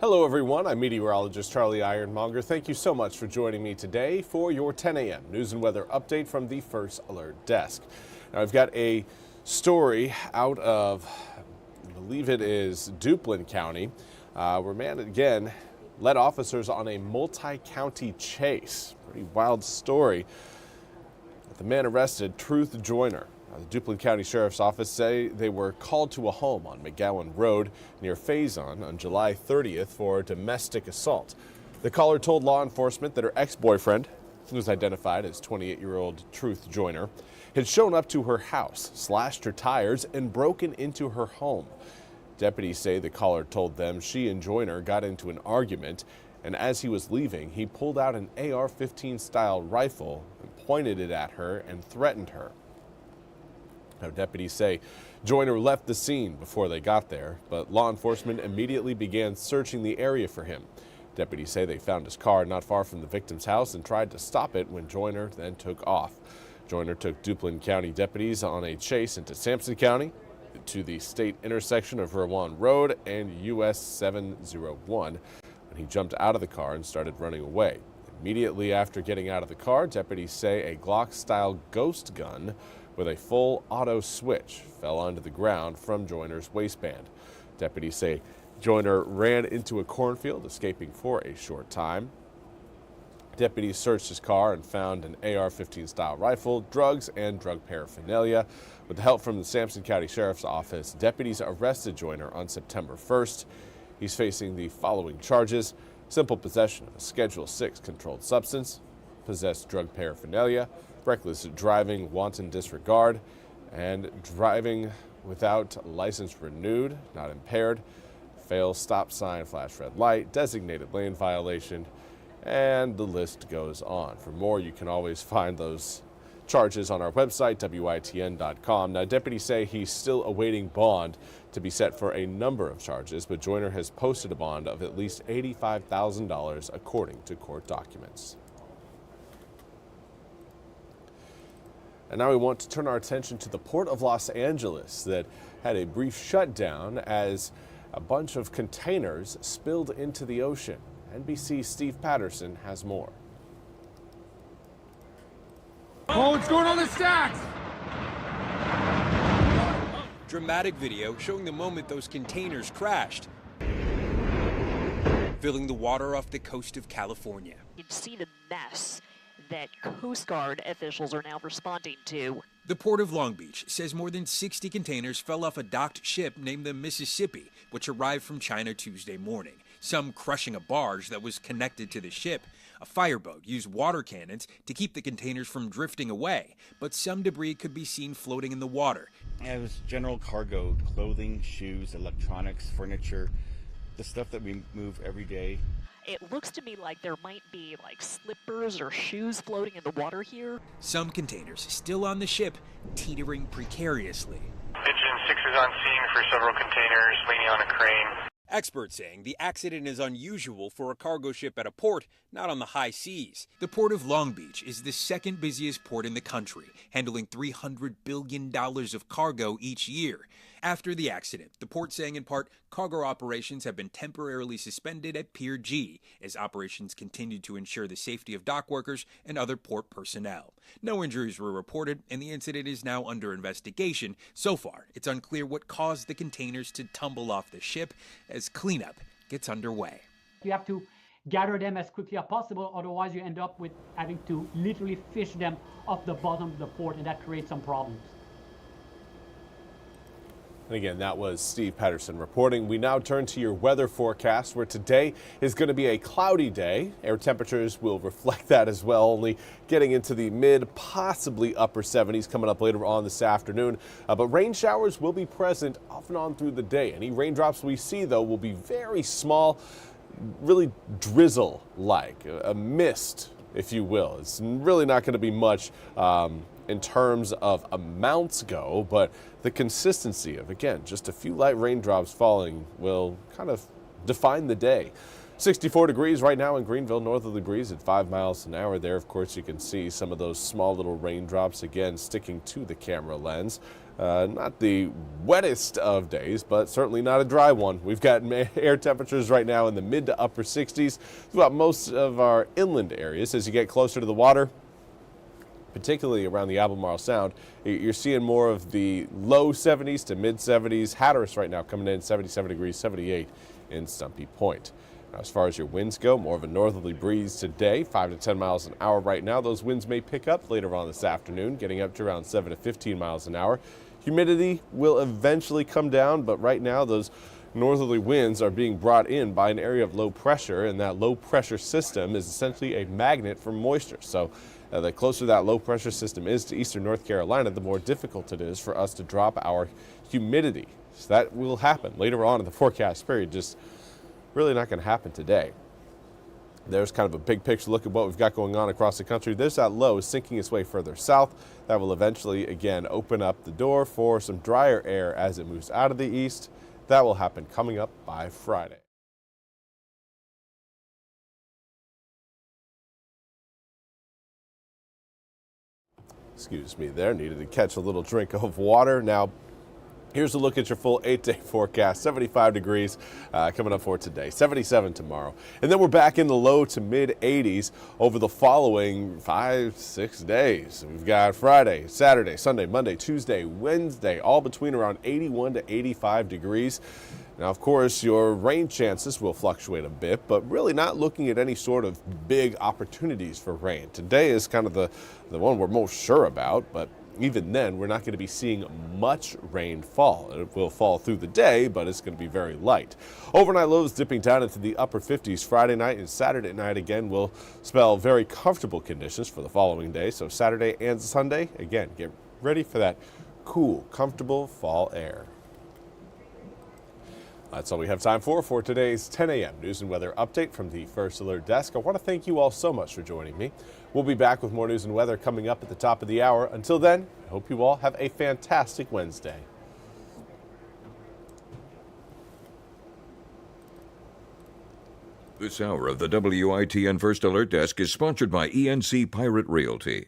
Hello everyone, I'm Meteorologist Charlie Ironmonger. Thank you so much for joining me today for your 10 a.m. news and weather update from the First Alert Desk. Now I've got a story out of, I believe it is Duplin County, where a man again led officers on a multi-county chase. Pretty wild story. The man arrested, Truth Joyner. The Duplin County Sheriff's Office say they were called to a home on McGowan Road near Faison on July 30th for domestic assault. The caller told law enforcement that her ex-boyfriend, who was identified as 28-year-old Truth Joyner, had shown up to her house, slashed her tires, and broken into her home. Deputies say the caller told them she and Joyner got into an argument, and as he was leaving, he pulled out an AR-15 style rifle and pointed it at her and threatened her. Now, deputies say Joyner left the scene before they got there, but law enforcement immediately began searching the area for him. Deputies say they found his car not far from the victim's house and tried to stop it when Joyner then took off. Joyner took Duplin County deputies on a chase into Sampson County to the state intersection of Rowan Road and US 701 when he jumped out of the car and started running away. Immediately after getting out of the car, deputies say a Glock-style ghost gun with a full auto switch fell onto the ground from Joyner's waistband. Deputies say Joyner ran into a cornfield, escaping for a short time. Deputies searched his car and found an AR-15 style rifle, drugs, and drug paraphernalia. With the help from the Sampson County Sheriff's Office, deputies arrested Joyner on September 1st. He's facing the following charges: simple possession of a Schedule 6 controlled substance, possessed drug paraphernalia, reckless driving, wanton disregard, and driving without license renewed, not impaired, fail stop sign, flash red light, designated lane violation, and the list goes on. For more, you can always find those charges on our website, WITN.com. Now, deputies say he's still awaiting bond to be set for a number of charges, but Joyner has posted a bond of at least $85,000 according to court documents. And now we want to turn our attention to the Port of Los Angeles that had a brief shutdown as a bunch of containers spilled into the ocean. NBC's Steve Patterson has more. Oh, what's going on in the stacks? Dramatic video showing the moment those containers crashed, filling the water off the coast of California. You can see the mess that Coast Guard officials are now responding to. The Port of Long Beach says more than 60 containers fell off a docked ship named the Mississippi, which arrived from China Tuesday morning, some crushing a barge that was connected to the ship. A fireboat used water cannons to keep the containers from drifting away, but some debris could be seen floating in the water. Yeah, it was general cargo, clothing, shoes, electronics, furniture, the stuff that we move every day. It looks to me like there might be like slippers or shoes floating in the water here. Some containers still on the ship, teetering precariously. Engine 6 is on scene for several containers leaning on a crane. Experts saying the accident is unusual for a cargo ship at a port, not on the high seas. The Port of Long Beach is the second busiest port in the country, handling $300 billion of cargo each year. After the accident, the port saying in part, cargo operations have been temporarily suspended at Pier G as operations continued to ensure the safety of dock workers and other port personnel. No injuries were reported, and the incident is now under investigation. So far, it's unclear what caused the containers to tumble off the ship as cleanup gets underway. You have to gather them as quickly as possible, otherwise you end up with having to literally fish them off the bottom of the port, and that creates some problems. And again, that was Steve Patterson reporting. We now turn to your weather forecast, where today is going to be a cloudy day. Air temperatures will reflect that as well, only getting into the mid, possibly upper 70s coming up later on this afternoon. But rain showers will be present off and on through the day. Any raindrops we see, though, will be very small, really drizzle-like, a mist, if you will. It's really not going to be much in terms of amounts go, but the consistency of, again, just a few light raindrops falling will kind of define the day. 64 degrees right now in Greenville, northerly breeze at 5 miles an hour. There, of course, you can see some of those small little raindrops again sticking to the camera lens. Not the wettest of days, but certainly not a dry one. We've got air temperatures right now in the mid to upper 60s throughout most of our inland areas. As you get closer to the water, particularly around the Albemarle Sound, you're seeing more of the low 70s to mid 70s. Hatteras right now coming in 77 degrees, 78 in Stumpy Point. Now, as far as your winds go, more of a northerly breeze today, 5 to 10 miles an hour right now. Those winds may pick up later on this afternoon, getting up to around 7 to 15 miles an hour. Humidity will eventually come down, but right now those northerly winds are being brought in by an area of low pressure, and that low pressure system is essentially a magnet for moisture. So the closer that low pressure system is to eastern North Carolina, the more difficult it is for us to drop our humidity. So that will happen later on in the forecast period, just really not going to happen today. There's kind of a big picture look at what we've got going on across the country. There's that low sinking its way further south. That will eventually, again, open up the door for some drier air as it moves out of the east. That will happen coming up by Friday. Excuse me there, needed to catch a little drink of water. Now, here's a look at your full 8-day forecast. 75 degrees coming up for today, 77 tomorrow. And then we're back in the low to mid 80s over the following 5-6 days. We've got Friday, Saturday, Sunday, Monday, Tuesday, Wednesday, all between around 81 to 85 degrees. Now, of course, your rain chances will fluctuate a bit, but really not looking at any sort of big opportunities for rain. Today is kind of the one we're most sure about, but even then, we're not going to be seeing much rain fall. It will fall through the day, but it's going to be very light. Overnight lows dipping down into the upper 50s Friday night, and Saturday night again will spell very comfortable conditions for the following day. So Saturday and Sunday, again, get ready for that cool, comfortable fall air. That's all we have time for today's 10 a.m. news and weather update from the First Alert Desk. I want to thank you all so much for joining me. We'll be back with more news and weather coming up at the top of the hour. Until then, I hope you all have a fantastic Wednesday. This hour of the WITN First Alert Desk is sponsored by ENC Pirate Realty.